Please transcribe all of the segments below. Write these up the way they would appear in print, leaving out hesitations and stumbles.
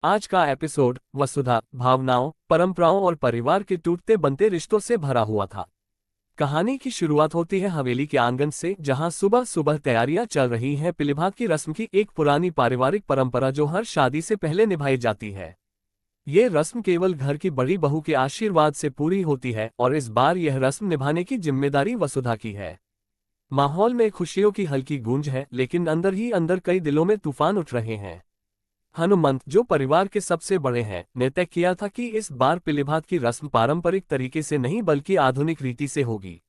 आज का एपिसोड वसुधा, भावनाओं, परंपराओं और परिवार के टूटते बनते रिश्तों से भरा हुआ था। कहानी की शुरुआत होती है हवेली के आंगन से, जहां सुबह सुबह तैयारियां चल रही हैं पिलीभात की रस्म की, एक पुरानी पारिवारिक परंपरा जो हर शादी से पहले निभाई जाती है। ये रस्म केवल घर की बड़ी बहू के आशीर्वाद से पूरी होती है और इस बार यह रस्म निभाने की जिम्मेदारी वसुधा की है। माहौल में खुशियों की हल्की गूंज है, लेकिन अंदर ही अंदर कई दिलों में तूफान उठ रहे हैं। हनुमंत, जो परिवार के सबसे बड़े हैं, ने तय किया था कि इस बार पिलीभात की रस्म पारंपरिक तरीके से नहीं बल्कि आधुनिक रीति से होगी।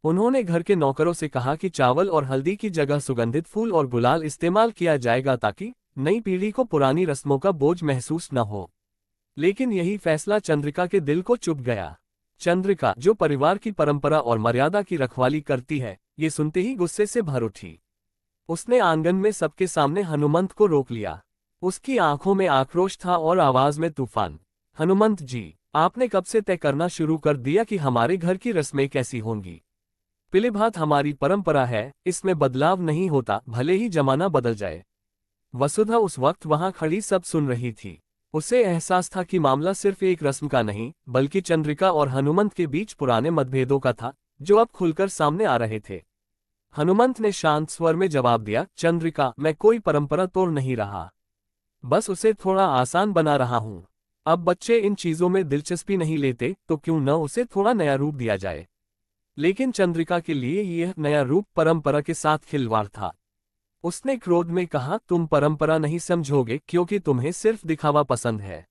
उन्होंने घर के नौकरों से कहा कि चावल और हल्दी की जगह सुगंधित फूल और गुलाल इस्तेमाल किया जाएगा ताकि नई पीढ़ी को पुरानी रस्मों का बोझ महसूस न हो। लेकिन यही फैसला चंद्रिका के दिल को चुभ गया। चंद्रिका, जो परिवार की परंपरा और मर्यादा की रखवाली करती है, ये सुनते ही गुस्से से भर उठी। उसने आंगन में सबके सामने हनुमंत को रोक लिया। उसकी आंखों में आक्रोश था और आवाज में तूफान। हनुमंत जी, आपने कब से तय करना शुरू कर दिया कि हमारे घर की रस्में कैसी होंगी? पिलीभात हमारी परंपरा है, इसमें बदलाव नहीं होता, भले ही जमाना बदल जाए। वसुधा उस वक्त वहां खड़ी सब सुन रही थी। उसे एहसास था कि मामला सिर्फ एक रस्म का नहीं, बल्कि चंद्रिका और हनुमंत के बीच पुराने मतभेदों का था, जो अब खुलकर सामने आ रहे थे। हनुमंत ने शांत स्वर में जवाब दिया, चंद्रिका, मैं कोई परंपरा तोड़ नहीं रहा, बस उसे थोड़ा आसान बना रहा हूं। अब बच्चे इन चीजों में दिलचस्पी नहीं लेते, तो क्यों न उसे थोड़ा नया रूप दिया जाए। लेकिन चंद्रिका के लिए यह नया रूप परंपरा के साथ खिलवाड़ था। उसने क्रोध में कहा, तुम परंपरा नहीं समझोगे क्योंकि तुम्हें सिर्फ दिखावा पसंद है।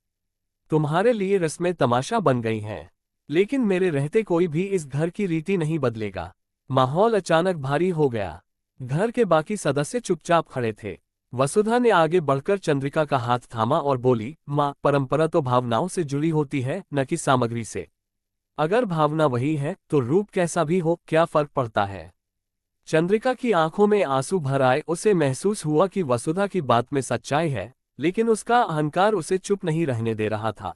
तुम्हारे लिए रस्में तमाशा बन गई हैं। लेकिन मेरे रहते कोई भी इस घर की रीति नहीं बदलेगा। माहौल अचानक भारी हो गया। घर के बाकी सदस्य चुपचाप खड़े थे। वसुधा ने आगे बढ़कर चंद्रिका का हाथ थामा और बोली, माँ, परंपरा तो भावनाओं से जुड़ी होती है, न कि सामग्री से। अगर भावना वही है तो रूप कैसा भी हो, क्या फर्क पड़ता है? चंद्रिका की आंखों में आंसू भर आए। उसे महसूस हुआ कि वसुधा की बात में सच्चाई है, लेकिन उसका अहंकार उसे चुप नहीं रहने दे रहा था।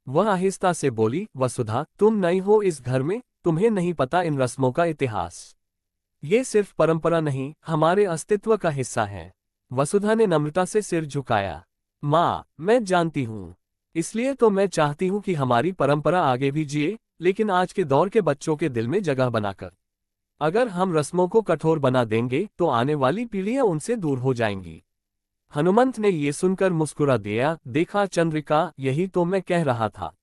वह आहिस्ता से बोली, वसुधा, तुम नई हो इस घर में, तुम्हें नहीं पता इन रस्मों का इतिहास। ये सिर्फ परंपरा नहीं, हमारे अस्तित्व का हिस्सा है। वसुधा ने नम्रता से सिर झुकाया। माँ, मैं जानती हूँ, इसलिए तो मैं चाहती हूँ कि हमारी परंपरा आगे भी जिए, लेकिन आज के दौर के बच्चों के दिल में जगह बनाकर। अगर हम रस्मों को कठोर बना देंगे तो आने वाली पीढ़ियां उनसे दूर हो जाएंगी। हनुमंत ने ये सुनकर मुस्कुरा दिया, देखा चंद्रिका, यही तो मैं कह रहा था।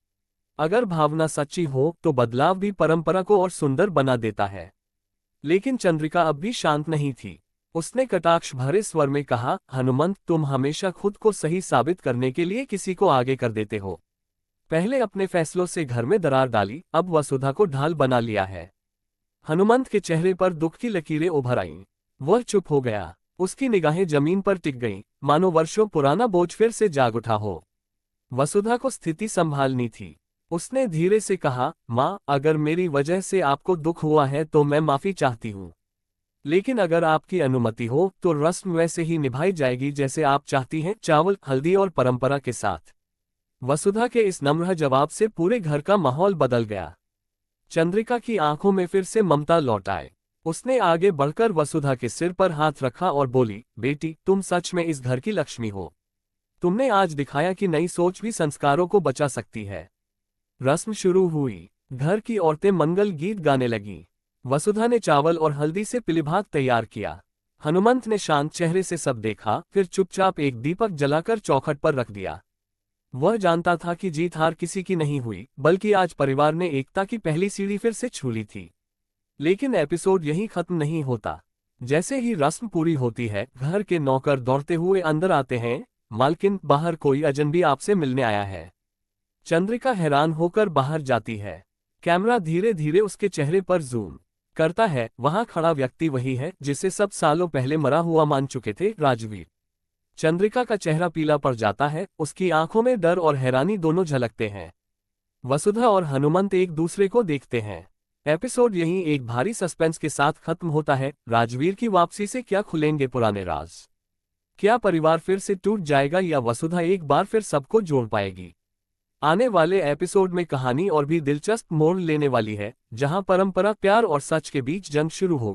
अगर भावना सच्ची हो तो बदलाव भी परंपरा को और सुंदर बना देता है। लेकिन चंद्रिका अब भी शांत नहीं थी। उसने कटाक्ष भरे स्वर में कहा, हनुमंत, तुम हमेशा खुद को सही साबित करने के लिए किसी को आगे कर देते हो। पहले अपने फैसलों से घर में दरार डाली, अब वसुधा को ढाल बना लिया है। हनुमंत के चेहरे पर दुख की लकीरें उभर आईं। वह चुप हो गया। उसकी निगाहें जमीन पर टिक गईं, मानो वर्षों पुराना बोझ फिर से जाग उठा हो। वसुधा को स्थिति संभालनी थी। उसने धीरे से कहा, माँ, अगर मेरी वजह से आपको दुख हुआ है तो मैं माफी चाहती हूँ। लेकिन अगर आपकी अनुमति हो तो रस्म वैसे ही निभाई जाएगी जैसे आप चाहती हैं, चावल, हल्दी और परंपरा के साथ। वसुधा के इस नम्र जवाब से पूरे घर का माहौल बदल गया। चंद्रिका की आंखों में फिर से ममता लौट आए। उसने आगे बढ़कर वसुधा के सिर पर हाथ रखा और बोली, बेटी, तुम सच में इस घर की लक्ष्मी हो। तुमने आज दिखाया कि नई सोच भी संस्कारों को बचा सकती है। रस्म शुरू हुई। घर की औरतें मंगल गीत गाने लगीं। वसुधा ने चावल और हल्दी से पिलीभात तैयार किया। हनुमंत ने शांत चेहरे से सब देखा, फिर चुपचाप एक दीपक जलाकर चौखट पर रख दिया। वह जानता था कि जीत हार किसी की नहीं हुई, बल्कि आज परिवार ने एकता की पहली सीढ़ी फिर से छू ली थी। लेकिन एपिसोड यहीं खत्म नहीं होता। जैसे ही रस्म पूरी होती है, घर के नौकर दौड़ते हुए अंदर आते हैं। मालकिन, बाहर कोई अजनबी आपसे मिलने आया है। चंद्रिका हैरान होकर बाहर जाती है। कैमरा धीरे धीरे उसके चेहरे पर जूम करता है। वहां खड़ा व्यक्ति वही है जिसे सब सालों पहले मरा हुआ मान चुके थे, राजवीर। चंद्रिका का चेहरा पीला पड़ जाता है। उसकी आंखों में डर और हैरानी दोनों झलकते हैं। वसुधा और हनुमंत एक दूसरे को देखते हैं। एपिसोड यहीं एक भारी सस्पेंस के साथ खत्म होता है। राजवीर की वापसी से क्या खुलेंगे पुराने राज? क्या परिवार फिर से टूट जाएगा या वसुधा एक बार फिर सबको जोड़ पाएगी? आने वाले एपिसोड में कहानी और भी दिलचस्प मोड़ लेने वाली है, जहां परंपरा, प्यार और सच के बीच जंग शुरू हो।